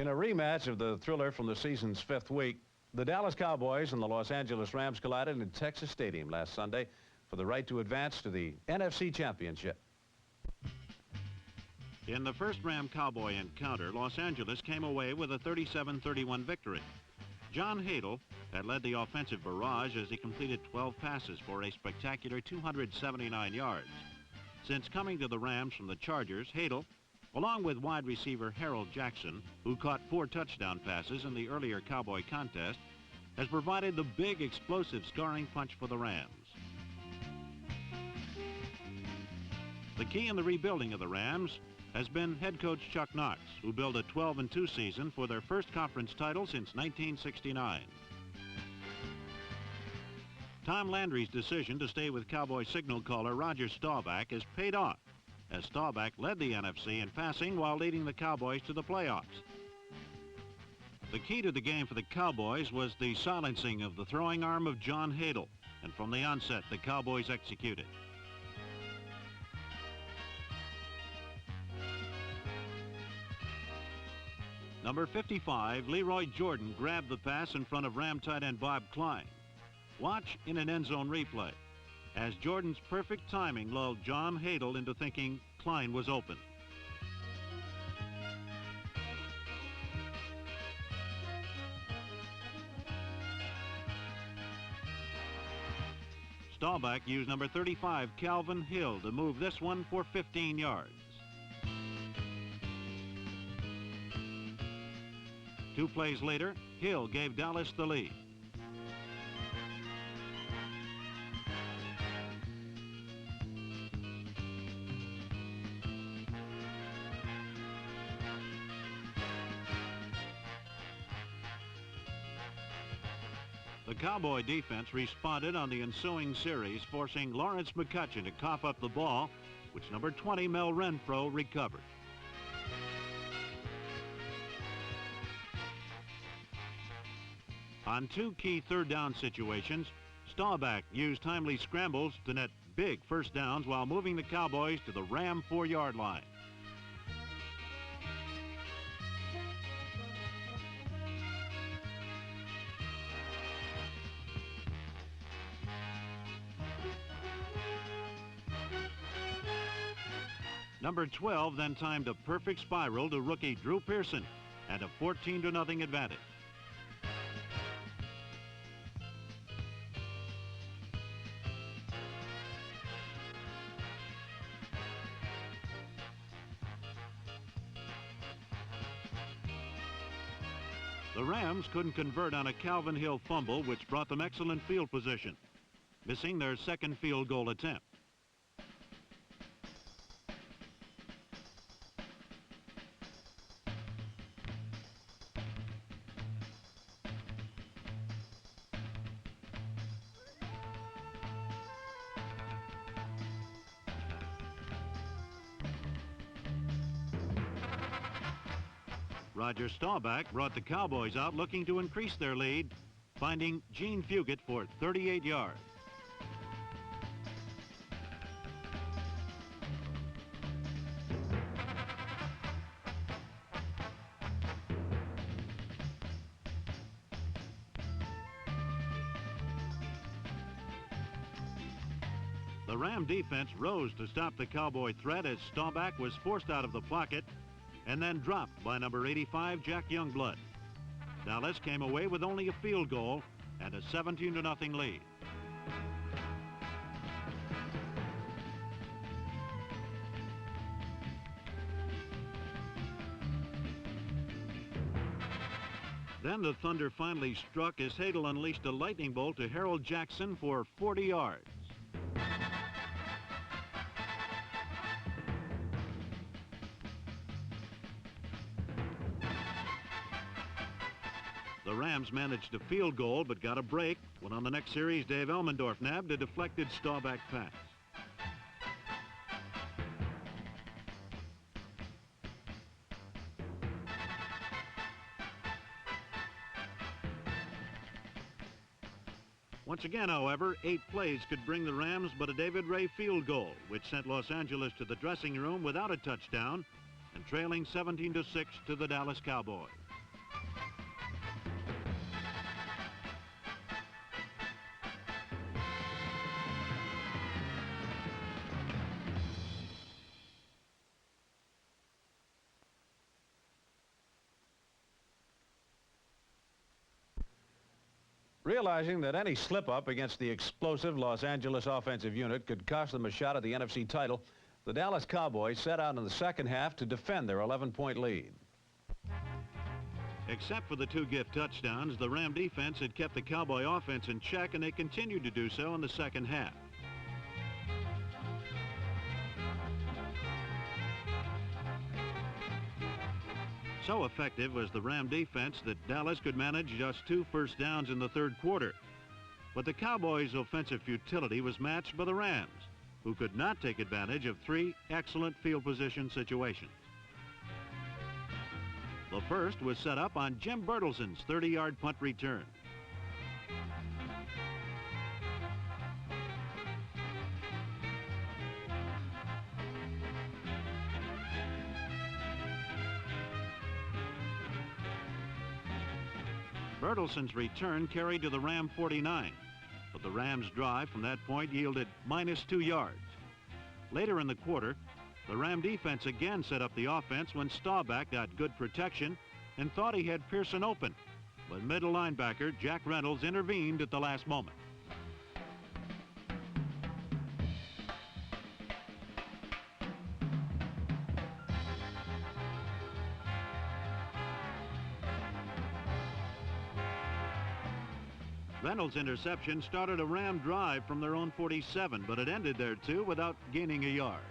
In a rematch of the thriller from the season's fifth week, the Dallas Cowboys and the Los Angeles Rams collided in Texas Stadium last Sunday for the right to advance to the NFC Championship. In the first Ram-Cowboy encounter, Los Angeles came away with a 37-31 victory. John Hadel had led the offensive barrage as he completed 12 passes for a spectacular 279 yards. Since coming to the Rams from the Chargers, Hadel, along with wide receiver Harold Jackson, who caught 4 touchdown passes in the earlier Cowboy contest, has provided the big explosive scoring punch for the Rams. The key in the rebuilding of the Rams has been head coach Chuck Knox, who built a 12-2 season for their first conference title since 1969. Tom Landry's decision to stay with Cowboy signal caller Roger Staubach has paid off, as Staubach led the NFC in passing while leading the Cowboys to the playoffs. The key to the game for the Cowboys was the silencing of the throwing arm of John Hadel, and from the onset, the Cowboys executed. Number 55, Leroy Jordan, grabbed the pass in front of Ram tight end Bob Klein. Watch in an end zone replay, as Jordan's perfect timing lulled John Hadel into thinking Klein was open. Staubach used number 35, Calvin Hill, to move this one for 15 yards. 2 plays later, Hill gave Dallas the lead. The Cowboy defense responded on the ensuing series, forcing Lawrence McCutcheon to cough up the ball, which number 20, Mel Renfro, recovered. On 2 key third down situations, Staubach used timely scrambles to net big first downs while moving the Cowboys to the Ram 4-yard line. Number 12 then timed a perfect spiral to rookie Drew Pearson and a 14-0 advantage. The Rams couldn't convert on a Calvin Hill fumble, which brought them excellent field position, missing their second field goal attempt. Roger Staubach brought the Cowboys out looking to increase their lead, finding Gene Fugit for 38 yards. The Ram defense rose to stop the Cowboy threat as Staubach was forced out of the pocket and then dropped by number 85, Jack Youngblood. Dallas came away with only a field goal and a 17-0 lead. Then the thunder finally struck as Hadel unleashed a lightning bolt to Harold Jackson for 40 yards. The Rams managed a field goal but got a break when on the next series Dave Elmendorf nabbed a deflected Staubach pass. Once again, however, 8 plays could bring the Rams but a David Ray field goal, which sent Los Angeles to the dressing room without a touchdown and trailing 17-6 to the Dallas Cowboys. Realizing that any slip-up against the explosive Los Angeles offensive unit could cost them a shot at the NFC title, the Dallas Cowboys set out in the second half to defend their 11-point lead. Except for the 2 gift touchdowns, the Ram defense had kept the Cowboy offense in check, and they continued to do so in the second half. So effective was the Ram defense that Dallas could manage just 2 first downs in the third quarter. But the Cowboys' offensive futility was matched by the Rams, who could not take advantage of 3 excellent field position situations. The first was set up on Jim Bertelson's 30-yard punt return. Bertelson's return carried to the Ram 49, but the Rams' drive from that point yielded -2 yards. Later in the quarter, the Ram defense again set up the offense when Staubach got good protection and thought he had Pearson open, but middle linebacker Jack Reynolds intervened at the last moment. Reynolds' interception started a Ram drive from their own 47, but it ended there too without gaining a yard.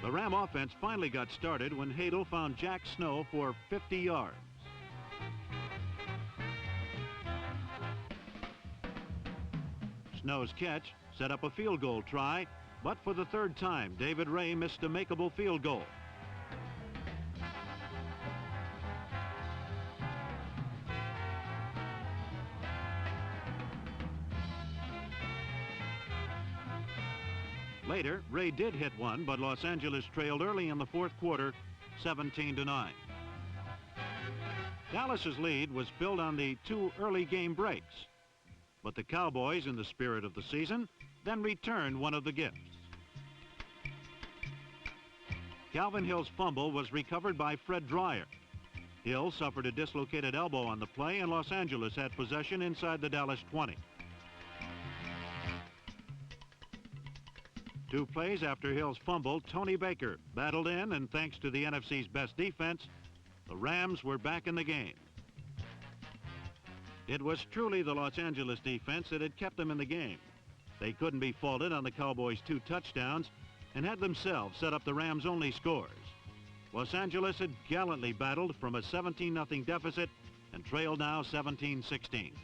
The Ram offense finally got started when Hadel found Jack Snow for 50 yards. Snow's catch set up a field goal try, but for the 3rd time, David Ray missed a makeable field goal. Later, Ray did hit one, but Los Angeles trailed early in the 4th quarter, 17-9. Dallas's lead was built on the 2 early game breaks, but the Cowboys, in the spirit of the season, then returned one of the gifts. Calvin Hill's fumble was recovered by Fred Dreyer. Hill suffered a dislocated elbow on the play, and Los Angeles had possession inside the Dallas 20. 2 plays after Hill's fumble, Tony Baker battled in, and thanks to the NFC's best defense, the Rams were back in the game. It was truly the Los Angeles defense that had kept them in the game. They couldn't be faulted on the Cowboys' 2 touchdowns and had themselves set up the Rams' only scores. Los Angeles had gallantly battled from a 17-0 deficit and trailed now 17-16.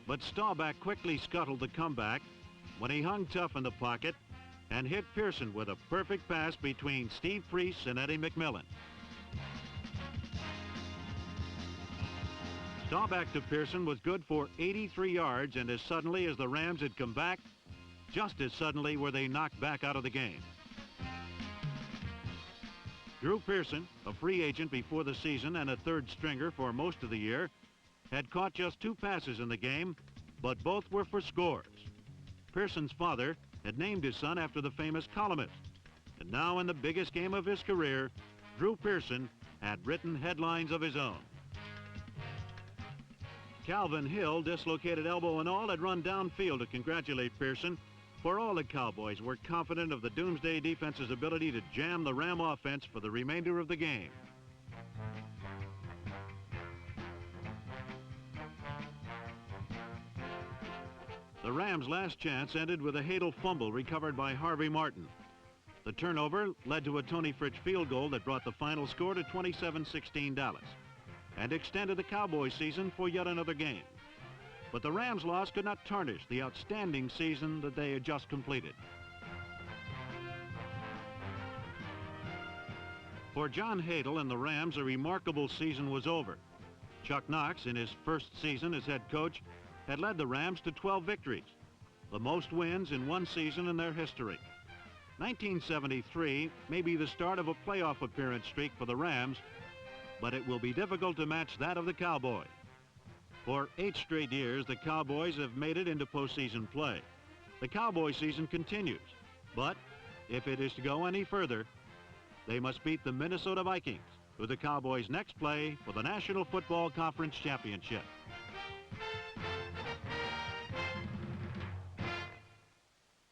But Staubach quickly scuttled the comeback when he hung tough in the pocket and hit Pearson with a perfect pass between Steve Priest and Eddie McMillan. Staubach to Pearson was good for 83 yards, and as suddenly as the Rams had come back, just as suddenly were they knocked back out of the game. Drew Pearson, a free agent before the season and a 3rd stringer for most of the year, had caught just 2 passes in the game, but both were for scores. Pearson's father had named his son after the famous columnist, and now in the biggest game of his career, Drew Pearson had written headlines of his own. Calvin Hill, dislocated elbow and all, had run downfield to congratulate Pearson, for all the Cowboys were confident of the Doomsday defense's ability to jam the Ram offense for the remainder of the game. The Rams' last chance ended with a Hadel fumble recovered by Harvey Martin. The turnover led to a Tony Fritsch field goal that brought the final score to 27-16 Dallas and extended the Cowboys season for yet another game. But the Rams' loss could not tarnish the outstanding season that they had just completed. For John Hadel and the Rams, a remarkable season was over. Chuck Knox, in his first season as head coach, had led the Rams to 12 victories, the most wins in one season in their history. 1973 may be the start of a playoff appearance streak for the Rams, but it will be difficult to match that of the Cowboys. For 8 straight years, the Cowboys have made it into postseason play. The Cowboy season continues, but if it is to go any further, They must beat the Minnesota Vikings, who the Cowboys next play for the National Football Conference Championship.